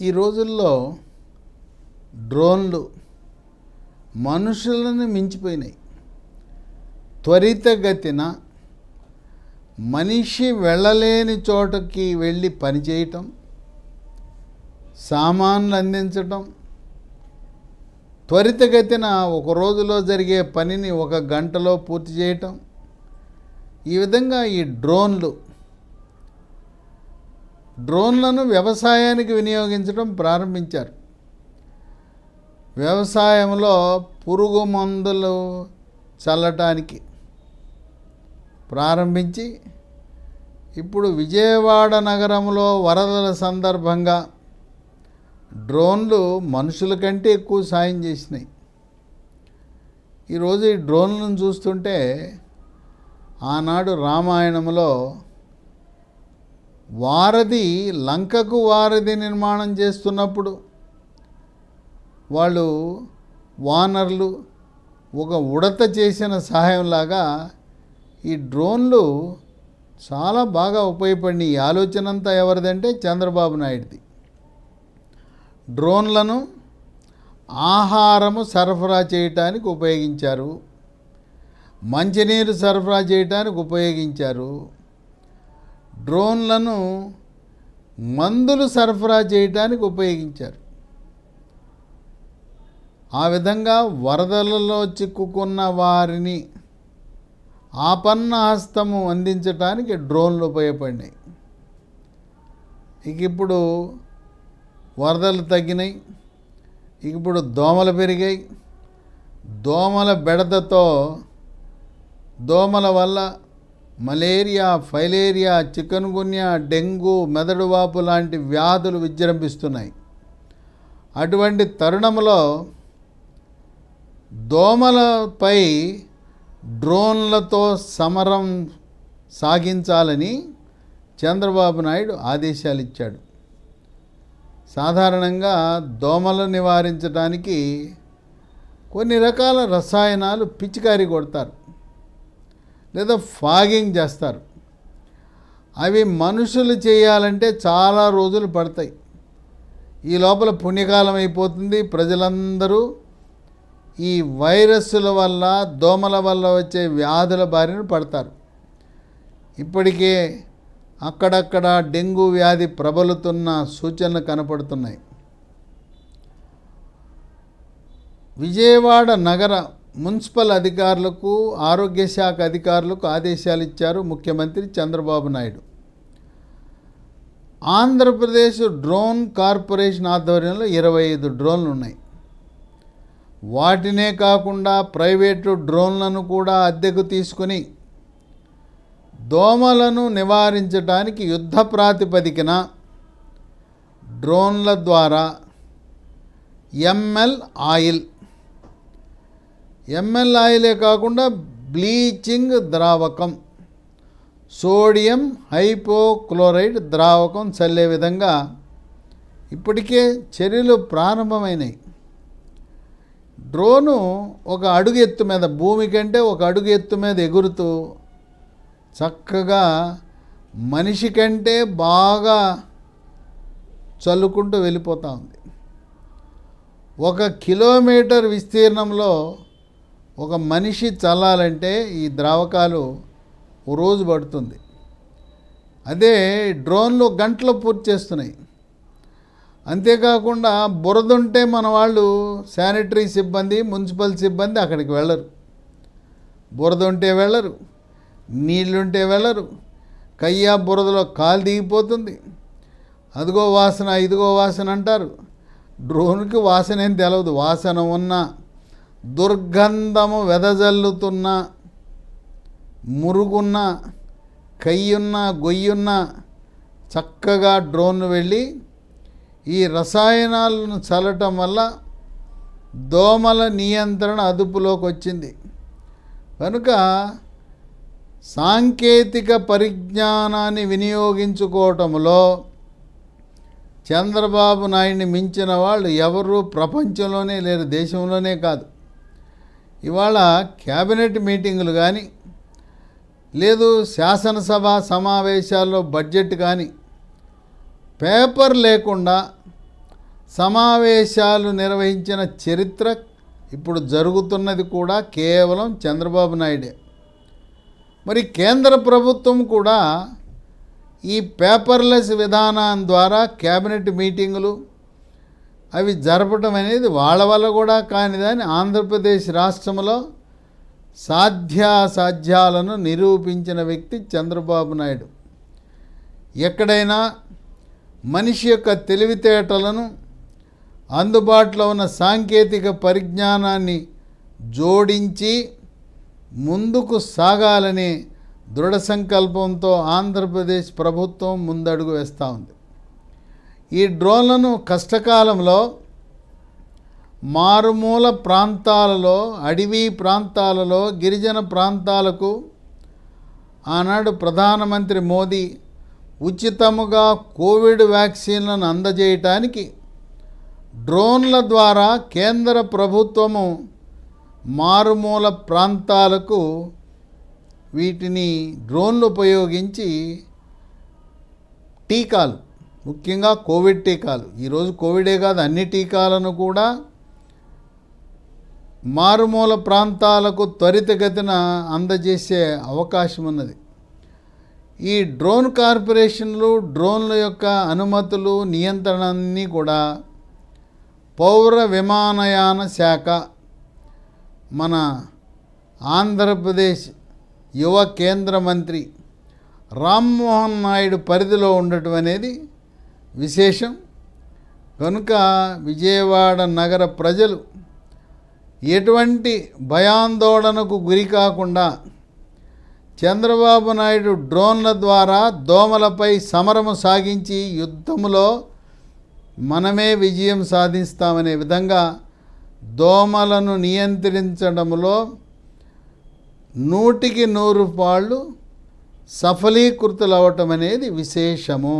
ఈ రోజుల్లో డ్రోన్లు మనుషులను మించిపోయినాయి. త్వరితగతిన మనిషి వెళ్ళలేని చోటకి వెళ్ళి పనిచేయటం, సామాన్లు అందించటం, త్వరితగతిన ఒక రోజులో జరిగే పనిని ఒక గంటలో పూర్తి చేయటం, ఈ విధంగా ఈ డ్రోన్లను వ్యవసాయానికి వినియోగించడం ప్రారంభించారు. వ్యవసాయంలో పురుగు మందులు చల్లటానికి ప్రారంభించి ఇప్పుడు విజయవాడ నగరంలో వరదల సందర్భంగా డ్రోన్లు మనుషుల కంటే ఎక్కువ సాయం చేసినాయి. ఈరోజు ఈ డ్రోన్లను చూస్తుంటే ఆనాడు రామాయణంలో లంకకు వారధి నిర్మాణం చేస్తున్నప్పుడు వాళ్ళు వానర్లు ఒక ఉడత చేసిన సహాయంలాగా ఈ డ్రోన్లు చాలా బాగా ఉపయోగపడినాయి. ఈ ఆలోచన అంతా ఎవరిదంటే చంద్రబాబు నాయుడుది. డ్రోన్లను ఆహారము సరఫరా చేయటానికి ఉపయోగించారు, మంచినీరు సరఫరా చేయటానికి ఉపయోగించారు, డ్రోన్లను మందులు సరఫరా చేయటానికి ఉపయోగించారు. ఆ విధంగా వరదలలో చిక్కుకున్న వారిని ఆపన్న హస్తము అందించటానికి డ్రోన్లు ఉపయోగపడినాయి. ఇప్పుడు వరదలు తగ్గినాయి, ఇప్పుడు దోమలు పెరిగాయి. దోమల బెడదతో దోమల వల్ల మలేరియా, ఫైలేరియా, చికన్గున్యా, డెంగ్యూ, మెదడువాపు లాంటి వ్యాధులు విజృంభిస్తున్నాయి. అటువంటి తరుణంలో దోమలపై డ్రోన్లతో సమరం సాగించాలని చంద్రబాబు నాయుడు ఆదేశాలు ఇచ్చాడు. సాధారణంగా దోమలు నివారించడానికి కొన్ని రకాల రసాయనాలు పిచికారీ కొడతారు లేదా ఫాగింగ్ చేస్తారు. అవి మనుషులు చేయాలంటే చాలా రోజులు పడతాయి. ఈ లోపల పుణ్యకాలం అయిపోతుంది. ప్రజలందరూ ఈ వైరస్ల వల్ల, దోమల వల్ల వచ్చే వ్యాధుల బారిన పడతారు. ఇప్పటికే అక్కడక్కడ డెంగ్యూ వ్యాధి ప్రబలుతున్న సూచనలు కనపడుతున్నాయి. విజయవాడ నగర మున్సిపల్ అధికారులకు, ఆరోగ్య శాఖ అధికారులకు ఆదేశాలు ఇచ్చారు ముఖ్యమంత్రి చంద్రబాబు నాయుడు. ఆంధ్రప్రదేశ్ డ్రోన్ కార్పొరేషన్ ఆధ్వర్యంలో 25 డ్రోన్లు ఉన్నాయి. వాటినే కాకుండా ప్రైవేటు డ్రోన్లను కూడా అద్దెకు తీసుకుని దోమలను నివారించడానికి యుద్ధ ప్రాతిపదికన డ్రోన్ల ద్వారా ఎంఎల్ ఆయిలే కాకుండా బ్లీచింగ్ ద్రావకం, సోడియం హైపోక్లోరైడ్ ద్రావకం చల్లే విధంగా ఇప్పటికే చర్యలు ప్రారంభమైనాయి. డ్రోను ఒక అడుగు ఎత్తు మీద, భూమి కంటే ఒక అడుగు ఎత్తు మీద ఎగురుతూ చక్కగా మనిషి కంటే బాగా చల్లుకుంటూ వెళ్ళిపోతూ ఉంది. 1 కిలోమీటర్ విస్తీర్ణంలో ఒక మనిషి చల్లాలంటే ఈ ద్రావకాలు ఓ రోజు పడుతుంది. అదే డ్రోన్లు గంటలో పూర్తి చేస్తున్నాయి. అంతేకాకుండా బురదుంటే మన వాళ్ళు శానిటరీ సిబ్బంది, మున్సిపల్ సిబ్బంది అక్కడికి వెళ్ళరు. బురద ఉంటే వెళ్ళరు, నీళ్ళుంటే వెళ్ళరు. కయ్యా బురదలో కాలు దిగిపోతుంది. అదిగో వాసన, ఇదిగో వాసన అంటారు. డ్రోన్కి వాసన ఏం తెలవదు. వాసన ఉన్న, దుర్గంధము వెదజల్లుతున్న, మురుగున్న, కయ్యున్న, గొయ్యున్న చక్కగా డ్రోన్ వెళ్ళి ఈ రసాయనాలను చల్లటం వల్ల దోమల నియంత్రణ అదుపులోకి వచ్చింది. కనుక సాంకేతిక పరిజ్ఞానాన్ని వినియోగించుకోవటంలో చంద్రబాబు నాయుడిని మించిన వాళ్ళు ఎవరు ప్రపంచంలోనే లేరు, దేశంలోనే కాదు. ఇవాళ క్యాబినెట్ మీటింగులు కానీ, లేదు శాసనసభ సమావేశాల్లో బడ్జెట్ కానీ పేపర్ లేకుండా సమావేశాలు నిర్వహించిన చరిత్ర ఇప్పుడు జరుగుతున్నది కూడా కేవలం చంద్రబాబు నాయుడే. మరి కేంద్ర ప్రభుత్వం కూడా ఈ పేపర్లెస్ విధానం ద్వారా క్యాబినెట్ మీటింగులు అవి జరపడం అనేది వాళ్ళ వల్ల కూడా కానిదని ఆంధ్రప్రదేశ్ రాష్ట్రంలో సాధ్యాసాధ్యాలను నిరూపించిన వ్యక్తి చంద్రబాబు నాయుడు. ఎక్కడైనా మనిషి యొక్క తెలివితేటలను, అందుబాటులో ఉన్న సాంకేతిక పరిజ్ఞానాన్ని జోడించి ముందుకు సాగాలనే దృఢ సంకల్పంతో ఆంధ్రప్రదేశ్ ప్రభుత్వం ముందడుగు వేస్తూ ఉంది. ఈ డ్రోన్లను కష్టకాలంలో మారుమూల ప్రాంతాలలో, అడవి ప్రాంతాలలో, గిరిజన ప్రాంతాలకు ఆనాడు ప్రధానమంత్రి మోదీ ఉచితముగా కోవిడ్ వ్యాక్సిన్లను అందజేయటానికి డ్రోన్ల ద్వారా కేంద్ర ప్రభుత్వము మారుమూల ప్రాంతాలకు వీటిని డ్రోన్లు ఉపయోగించి టీకాలు, ముఖ్యంగా కోవిడ్ టీకాలు, ఈరోజు కోవిడే కాదు అన్ని టీకాలను కూడా మారుమూల ప్రాంతాలకు త్వరితగతిన అందజేసే అవకాశం ఉన్నది. ఈ డ్రోన్ కార్పొరేషన్లు, డ్రోన్ల యొక్క అనుమతులు, నియంత్రణ అన్నీ కూడా పౌర విమానయాన శాఖ, మన ఆంధ్రప్రదేశ్ యువ కేంద్ర మంత్రి రామ్మోహన్ నాయుడు పరిధిలో ఉండటం అనేది విశేషం. కనుక విజయవాడ నగర ప్రజలు ఎటువంటి భయాందోళనకు గురి కాకుండా చంద్రబాబు నాయుడు డ్రోన్ల ద్వారా దోమలపై సమరము సాగించి యుద్ధములో మనమే విజయం సాధిస్తామనే విధంగా దోమలను నియంత్రించడంలో 100కి 100 పాళ్ళు సఫలీకృతులవటం అనేది విశేషము.